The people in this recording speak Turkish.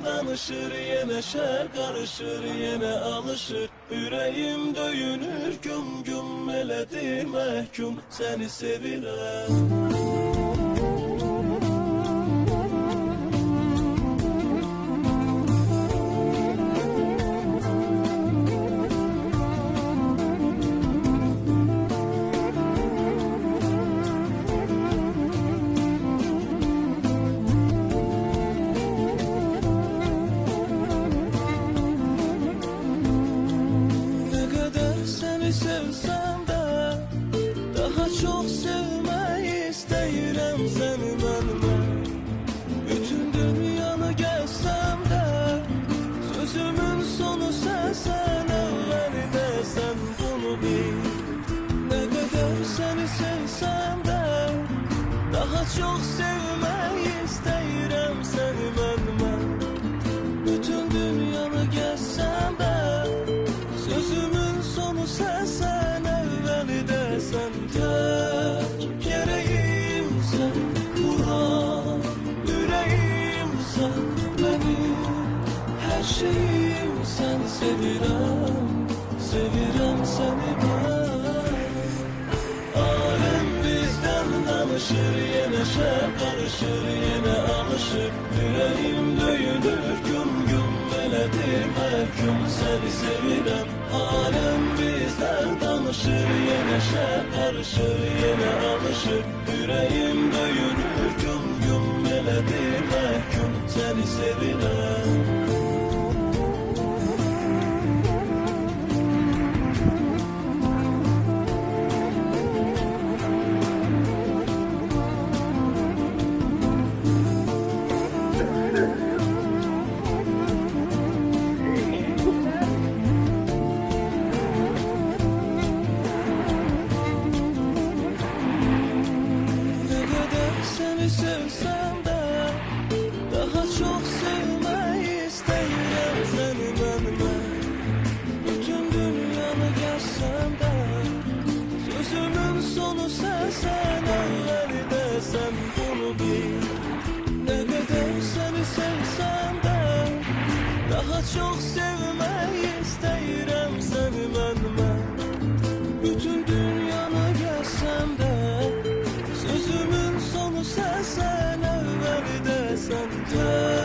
danışır, yine şer karışır, yine alışır. Yüreğim döyünür, güm güm elədi məhkum, seni sevirəm. Sevsem de daha çok sevmeyi istəyirəm səni məndən. Bütün dünyanı gezsem de sözümün sonu sensen, evveli de sen bunu bil. Ne kadar seni sevsem de daha çok sevmeyi istəyirəm səni məndən. Bütün dünyanı gezsem de sözümün sonu sensen, evveli de sen. Tek yüreğim sen, Kur'an yüreğim sen, benim her şeyim sen. Sevirem, sevirem seni ben. Alem bizden danışır, yine şer karışır, yine alışır. Yüreğim döyünür, güm güm elədi məhkum, seni sevirem. Alem bizden danışır, yine şer karışır, yine alışır. Yüreğim döyünür, güm güm elədi məhkum, seni sevirem. Seni sevsem de daha çok sevmeyi istəyirəm səni məndən. Bütün dünyanı gezsem de sözümün sonu sensen, evveli de sen bunu bil. Ne kadar seni sevsem de daha çok sevmeyi istəyirəm səni məndən. Bütün dünyanı gezsem de sözümün sonu sensen, evveli de sen.